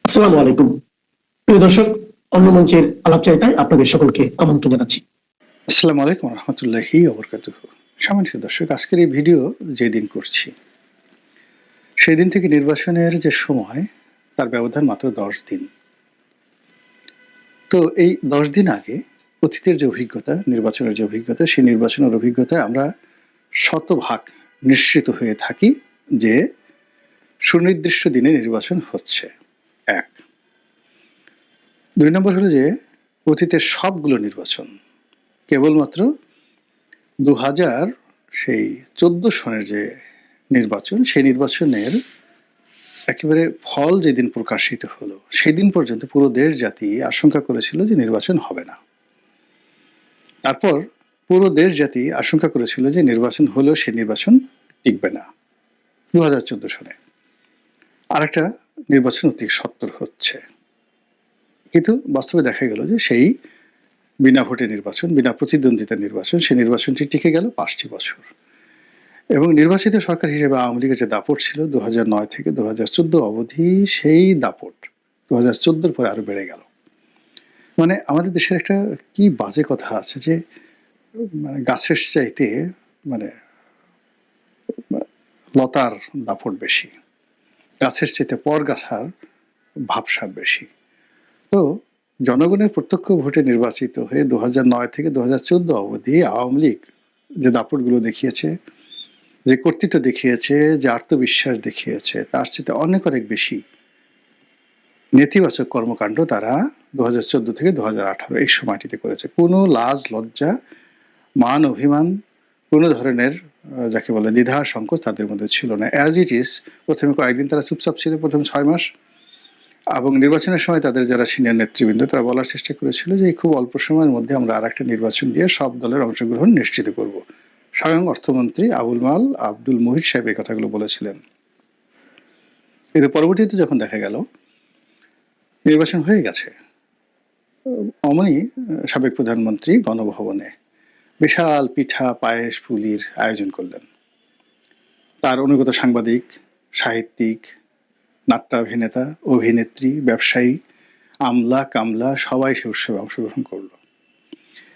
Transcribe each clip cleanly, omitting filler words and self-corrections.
আসসালামু আলাইকুম। প্রিয় দর্শক, অন্য মঞ্চের আলাপচারিতায় আপনাদের সকলকে আমন্ত্রণ জানাচ্ছি। আসসালামু আলাইকুম রহমতুল্লাহি ওবরকাতুহু। সম্মানিত দর্শক, আজকের এই ভিডিও যেদিন করছি সেই দিন থেকে নির্বাচনের যে সময় তার ব্যবধান মাত্র 10 দিন। তো এই 10 দিন আগে অতীতের যে অভিজ্ঞতা, নির্বাচনের যে অভিজ্ঞতা, সেই নির্বাচনের অভিজ্ঞতায় আমরা শতভাগ নিশ্চিত হয়ে থাকি যে সুনির্দিষ্ট দিনে নির্বাচন হচ্ছে। 1। 2 নম্বর হলো যে অতীতের সবগুলো নির্বাচন কেবলমাত্র 2014 সনের যে নির্বাচন, সেই নির্বাচনের একেবারে ফল যেদিন প্রকাশিত হলো সেই দিন পর্যন্ত পুরো দেশ জাতি আশঙ্কা করেছিল যে নির্বাচন হবে না। তারপর পুরো দেশ জাতি আশঙ্কা করেছিল যে নির্বাচন হলেও সেই নির্বাচন টিকবে না। 2014 সনে আরেকটা নির্বাচন অতি সত্বর হচ্ছে, কিন্তু বাস্তবে দেখা গেল যে সেই বিনা ভোটে নির্বাচন, বিনা প্রতিদ্বন্দ্বিতার নির্বাচন, সেই নির্বাচনটি টিকে গেল 5টি বছর। এবং নির্বাচিত সরকার হিসেবে আওয়ামী লীগের যে দাপট ছিল 2009 থেকে 2014 অবধি, সেই দাপট 2014 পরে আরো বেড়ে গেল। মানে আমাদের দেশের একটা কি বাজে কথা আছে যে মানে গাছের চাইতে মানে লতার দাপট বেশি, গাছের চাইতে পরগাছার ভাবসাব বেশি। তো জনগণের প্রত্যক্ষ ভোটে নির্বাচিত হয়ে 2009 থেকে 2014 অবধি আওয়ামী লীগ যে দাপটগুলো দেখিয়েছে, যে কর্তৃত্ব দেখিয়েছে, যে আত্মবিশ্বাস দেখিয়েছে, তার চেয়ে অনেক অনেক বেশি নেতিবাচক কর্মকাণ্ড তারা 2014 থেকে 2018 এই সময়টিতে করেছে। কোনো লাজ লজ্জা, মান অভিমান, কোনো ধরনের যাকে বলে দ্বিধা সংকোচ তাদের মধ্যে ছিল না। অ্যাজ ইট ইজ প্রথমে কয়েকদিন তারা চুপচাপ ছিল, প্রথম 6 মাস। এবং নির্বাচনের সময় তাদের যারা সিনিয়র নেতৃবৃন্দ তারা বলার চেষ্টা করেছিল যে খুব অল্প সময়ের মধ্যে আমরা আরেকটা নির্বাচন দিয়ে সব দলের অংশগ্রহণ নিশ্চিত করব। স্বয়ং অর্থমন্ত্রী আবুল মাল আব্দুল মুহিত সাহেব এই কথাগুলো বলেছিলেন। কিন্তু পরবর্তীতে যখন দেখা গেল নির্বাচন হয়ে গেছে, অমনি সাবেক প্রধানমন্ত্রী গণভবনে বিশাল পিঠা পায়েস পুলির আয়োজন করলেন। তার অনুগত সাংবাদিক, সাহিত্যিক, নাট্যাভিনেতা, অভিনেত্রী, ব্যবসায়ী, আমলা কামলা সবাই সে উৎসবে অংশগ্রহণ করল।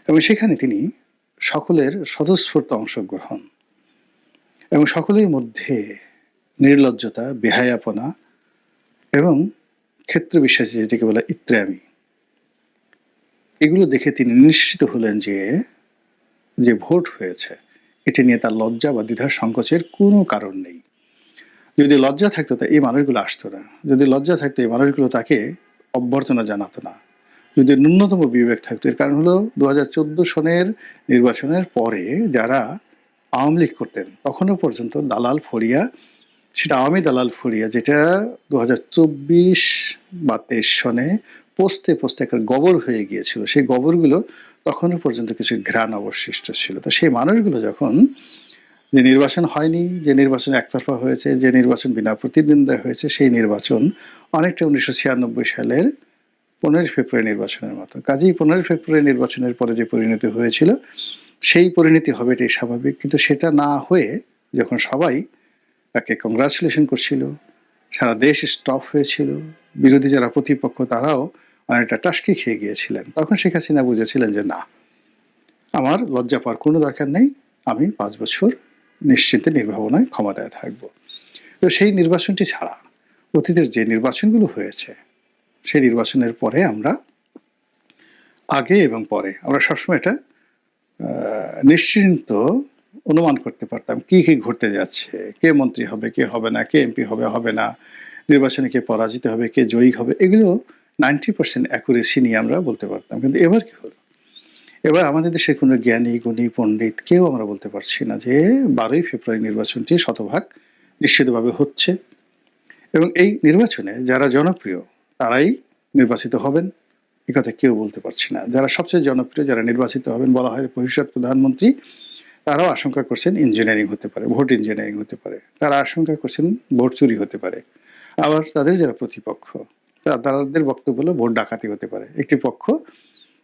এবং সেখানে তিনি সকলের স্বতঃস্ফূর্ত অংশগ্রহণ এবং সকলের মধ্যে নির্লজ্জতা, বেহায়াপনা এবং ক্ষেত্র বিশ্বাসী যেটাকে বলে ইত্রামি, এগুলো দেখে তিনি নিশ্চিত হলেন যে যে ভোট হয়েছে এটা নিয়ে তার লজ্জা বা দ্বিধার সংকোচের কোনো কারণ নেই। যদি লজ্জা থাকতো তা এই মানুষগুলো আসতো না, যদি লজ্জা থাকতো এই মানুষগুলো তাকে অভ্যর্থনা জানাতো না, যদি ন্যূনতম বিবেক থাকতো। এর কারণ হলো 2014 সনের নির্বাচনের পরে যারা আওয়ামী লীগ করতেন তখনও পর্যন্ত দালাল ফড়িয়া, সেটা আওয়ামী দালাল ফড়িয়া যেটা 2024 বা 23 সনে পোস্তে পোস্তে একটা গবর হয়ে গিয়েছিল, সেই গবরগুলো তখনও পর্যন্ত কিছু ঘ্রাণ অবশিষ্ট ছিল। তো সেই মানুষগুলো যখন যে নির্বাচন হয়নি, যে নির্বাচন একতরফা হয়েছে, যে নির্বাচন বিনা প্রতিদ্বন্দ্বিতা হয়েছে, সেই নির্বাচন অনেকটা 1996 সালের 15 ফেব্রুয়ারি নির্বাচনের মতো। কাজেই 15 ফেব্রুয়ারি নির্বাচনের পরে যে পরিণতি হয়েছিল সেই পরিণতি হবে এটাই স্বাভাবিক। কিন্তু সেটা না হয়ে যখন সবাই তাকে কংগ্রাচুলেশন করছিল, সারা দেশ স্টপ হয়েছিল, বিরোধী যারা প্রতিপক্ষ তারাও অনেকটা টাসকি খেয়ে গিয়েছিলেন, তখন শেখ হাসিনা বুঝেছিলেন যে না, আমার লজ্জা পাওয়ার কোনো দরকার নেই, আমি 5 বছর নিশ্চিন্তে নির্ভাবনায় ক্ষমতায় থাকব। তো সেই নির্বাচনটি ছাড়া অতীতের যে নির্বাচনগুলো হয়েছে সেই নির্বাচনের পরে আমরা আগে এবং পরে আমরা সবসময় এটা নিশ্চিন্ত অনুমান করতে পারতাম কি কি ঘটতে যাচ্ছে, কে মন্ত্রী হবে, কে হবে না, কে এমপি হবে, হবে না, নির্বাচনে কে পরাজিত হবে, কে জয়ী হবে, এগুলো 90% অ্যাকুরেসি নিয়ে আমরা বলতে পারতাম। কিন্তু এবার কি হলো, এবার আমাদের দেশের কোনো জ্ঞানী গুণী পণ্ডিত কেউ আমরা বলতে পারছি না যে 12ই ফেব্রুয়ারি নির্বাচনটি শতভাগ নিশ্চিতভাবে হচ্ছে। এবং এই নির্বাচনে যারা জনপ্রিয় তারাই নির্বাচিত হবেন, এ কথা কেউ বলতে পারছি না। যারা সবচেয়ে জনপ্রিয়, যারা নির্বাচিত হবেন বলা হয় ভবিষ্যৎ প্রধানমন্ত্রী, তারাও আশঙ্কা করছেন ইঞ্জিনিয়ারিং হতে পারে, ভোট ইঞ্জিনিয়ারিং হতে পারে, তারা আশঙ্কা করছেন ভোট চুরি হতে পারে। আবার তাদের যারা প্রতিপক্ষ তাদের বক্তব্য হলো ভোট ডাকাতি হতে পারে। একটি পক্ষ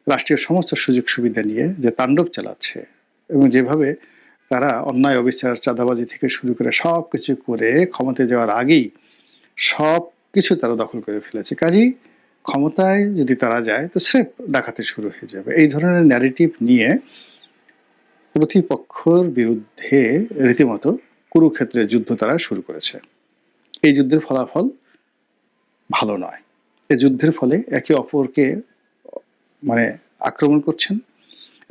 রাষ্ট্রীয় সমস্ত সুযোগ সুবিধা নিয়ে যে তাণ্ডব চালাচ্ছে এবং যেভাবে তারা অন্যায় অবিচার চাঁদাবাজি থেকে শুরু করে সব কিছু করে ক্ষমতায় যাওয়ার আগেই সব সবকিছু তারা দখল করে ফেলেছে। কাজেই ক্ষমতায় যদি তারা যায় তো স্রেফ ডাকাতি শুরু হয়ে যাবে। এই ধরনের ন্যারেটিভ নিয়ে প্রতিপক্ষের বিরুদ্ধে রীতিমতো কুরুক্ষেত্রের যুদ্ধ তারা শুরু করেছে। এই যুদ্ধের ফলাফল ভালো নয়। এই যুদ্ধের ফলে একে অপরকে মানে আক্রমণ করছেন,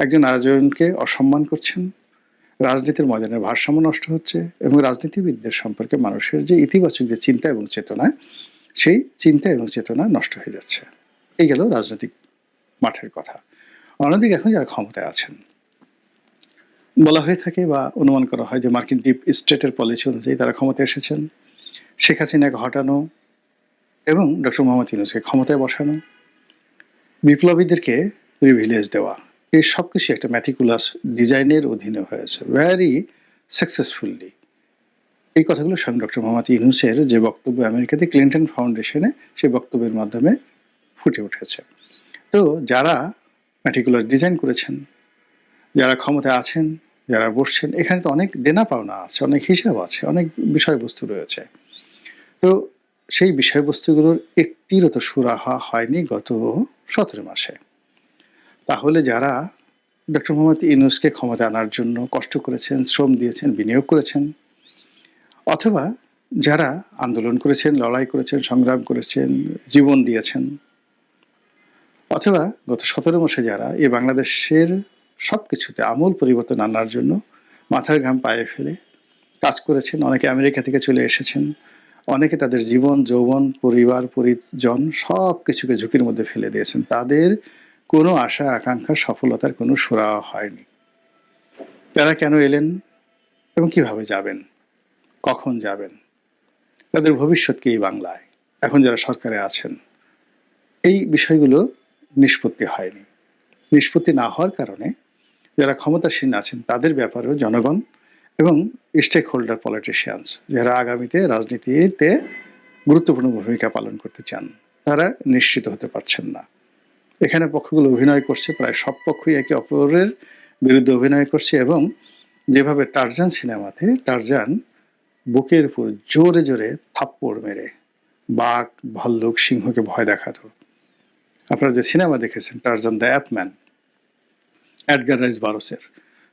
একজন আরেকজনকে অসম্মান করছেন, রাজনীতির ময়দানের ভারসাম্য নষ্ট হচ্ছে এবং রাজনীতিবিদদের সম্পর্কে মানুষের যে ইতিবাচক যে চিন্তা এবং চেতনা, সেই চিন্তা এবং চেতনা নষ্ট হয়ে যাচ্ছে। এই গেল রাজনৈতিক মাঠের কথা। অন্যদিকে এখন যারা ক্ষমতায় আছেন, বলা হয়ে থাকে বা অনুমান করা হয় যে মার্কিন ডিপ স্টেটের পলিসি অনুযায়ী তারা ক্ষমতায় এসেছেন। শেখ হাসিনাকে হটানো এবং ডক্টর মোহাম্মদ ইউনূসকে ক্ষমতায় বসানো, বিপ্লবীদেরকে প্রিভিলেজ দেওয়া, এই সব কিছু একটা ম্যাটিকুলাস ডিজাইনের অধীনে হয়েছে ভেরি সাকসেসফুলি। এই কথাগুলো স্বয়ং ডক্টর মোহাম্মদ ইউনূসের যে বক্তব্য আমেরিকাতে ক্লিন্টন ফাউন্ডেশনে, সেই বক্তব্যের মাধ্যমে ফুটে উঠেছে। তো যারা ম্যাটিকুলার ডিজাইন করেছেন, যারা ক্ষমতায় আছেন, যারা বসছেন, এখানে তো অনেক দেনা পাওনা আছে, অনেক হিসাব আছে, অনেক বিষয়বস্তু রয়েছে। তো সেই বিষয়বস্তুগুলোর একটিরও তো সুরাহা হয়নি গত 17 মাসে। তাহলে যারা ডক্টর মোহাম্মদ ইউনূসকে ক্ষমতা আনার জন্য কষ্ট করেছেন, শ্রম দিয়েছেন, বিনিয়োগ করেছেন, অথবা যারা আন্দোলন করেছেন, লড়াই করেছেন, সংগ্রাম করেছেন, জীবন দিয়েছেন, অথবা গত 17 মাসে যারা এই বাংলাদেশের সবকিছুতে আমূল পরিবর্তন আনার জন্য মাথার ঘাম পায়ে ফেলে কাজ করেছেন, অনেকে আমেরিকা থেকে চলে এসেছেন, অনেকে তাদের জীবন, যৌবন, পরিবার, পরিজন সব কিছুকে ঝুঁকির মধ্যে ফেলে দিয়েছেন, তাদের কোনো আশা আকাঙ্ক্ষা সফলতার কোনো সুরাহা হয়নি। তারা কেন এলেন এবং কিভাবে যাবেন, কখন যাবেন, তাদের ভবিষ্যৎ কি এই বাংলায়, এখন যারা সরকারে আছেন, এই বিষয়গুলো নিষ্পত্তি হয়নি। নিষ্পত্তি না হওয়ার কারণে যারা ক্ষমতাসীন আছেন তাদের ব্যাপারেও জনগণ এবং স্টেক হোল্ডার পলিটিশিয়ানস, যারা আগামীতে রাজনীতিতে গুরুত্বপূর্ণ ভূমিকা পালন করতে চান, তারা নিশ্চিত হতে পারছেন না। এখানে পক্ষগুলো অভিনয় করছে, প্রায় সব পক্ষই একে অপরের বিরুদ্ধে অভিনয় করছে এবং যেভাবে টারজান সিনেমাতে টারজান বুকের উপর জোরে জোরে থাপ্পড় মেরে বাঘ, ভাল্লুক, সিংহকে ভয় দেখাতো। আপনারা যে সিনেমা দেখেছেন টারজান দ্য অ্যাপম্যান, এডগার রাইস বারোসের,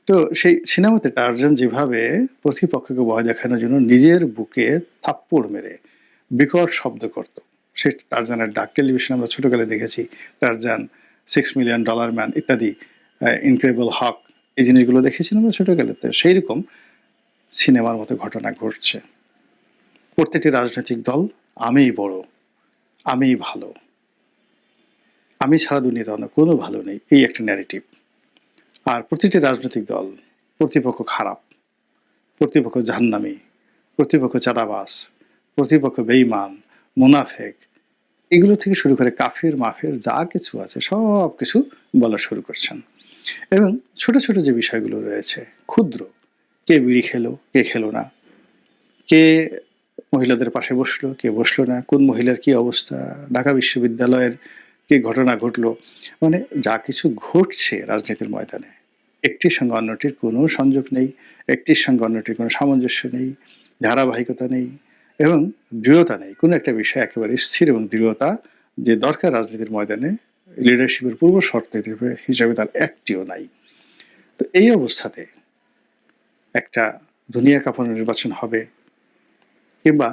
তো সেই সিনেমাতে টারজান যেভাবে প্রতিপক্ষকে ভয় দেখানোর জন্য নিজের বুকে থাপ্পড় মেরে বিকট শব্দ করত, সে টারজানের ডাক টেলিভিশন আমরা ছোটকালে দেখেছি, টারজান, $6 মিলিয়ন ম্যান ইত্যাদি, ইনক্রেডিবল হক, এই জিনিসগুলো দেখেছি আমরা ছোটকালেতে। সেই রকম সিনেমার মতো ঘটনা ঘটছে। প্রত্যেকটি রাজনৈতিক দল আমিই বড়, আমিই ভালো, আমি সারা দুনিয়াতে অন্য কোনো ভালো নেই, এই একটা ন্যারেটিভ। আর প্রতিটি রাজনৈতিক দল প্রতিপক্ষ খারাপ, প্রতিপক্ষ জাহান্নামী, প্রতিপক্ষ চাঁদাবাজ, প্রতিপক্ষ বেঈমান, মুনাফেক, এগুলো থেকে শুরু করে কাফির মাফের যা কিছু আছে সব কিছু বলা শুরু করছেন। এবং ছোট ছোট যে বিষয়গুলো রয়েছে ক্ষুদ্র, কে বিড়ি খেলো, কে খেলো না, কে মহিলাদের পাশে বসলো, কে বসলো না, কোন মহিলার কি অবস্থা, ঢাকা বিশ্ববিদ্যালয়ের কি ঘটনা ঘটলো, মানে যা কিছু ঘটছে রাজনীতির ময়দানে, একটির সঙ্গে অন্যটির কোনো সংযোগ নেই, একটির সঙ্গে অন্যটির কোনো সামঞ্জস্য নেই, ধারাবাহিকতা নেই এবং দৃঢ়তা নেই। কোনো একটা বিষয় একেবারে স্থির এবং দৃঢ়তা যে দরকার রাজনীতির ময়দানে লিডারশিপের পূর্ব শর্ত হিসেবে তার একটিও নাই। তো এই অবস্থাতে একটা দুনিয়া কাঁপানো নির্বাচন হবে কিংবা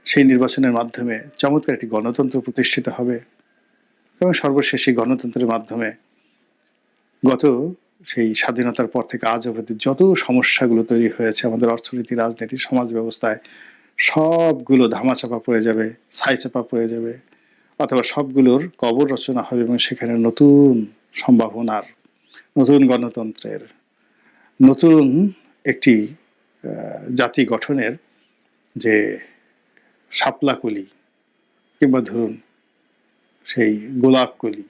সেই নির্বাচনের মাধ্যমে চমৎকার একটি গণতন্ত্র প্রতিষ্ঠিত হবে এবং সর্বশেষ এই গণতন্ত্রের মাধ্যমে গত সেই স্বাধীনতার পর থেকে আজ অবধি যত সমস্যাগুলো তৈরি হয়েছে আমাদের অর্থনীতি, রাজনীতি, সমাজ ব্যবস্থায়, সবগুলো ধামাচাপা পড়ে যাবে, ছাইচাপা পড়ে যাবে, অথবা সবগুলোর কবর রচনা হবে এবং সেখানে নতুন সম্ভাবনার, নতুন গণতন্ত্রের, নতুন একটি জাতি গঠনের যে শাপলাকলি কিংবা ধরুন সেই গোলাপকলি,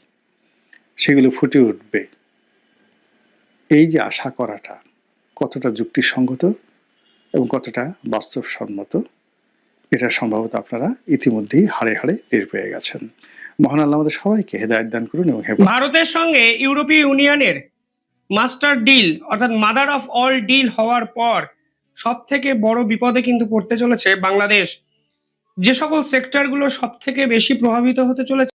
সেগুলো ফুটে উঠবে। এই যে আশা করাটা কতটা যুক্তিসঙ্গত এবং কতটা বাস্তবসম্মত, এটা সম্ভবত আপনারা ইতিমধ্যেই হাড়ে হাড়ে টের পেয়ে গেছেন। মহান আল্লাহ আমাদের সবাইকে হেদায়েত দান করুন এবং ভারতের সঙ্গে ইউরোপীয় ইউনিয়নের মাস্টার ডিল অর্থাৎ মাদার অফ অল ডিল হওয়ার পর সব থেকে বড় বিপদে কিন্তু পড়তে চলেছে বাংলাদেশ। যে সকল সেক্টরগুলো সব থেকে বেশি প্রভাবিত হতে চলেছে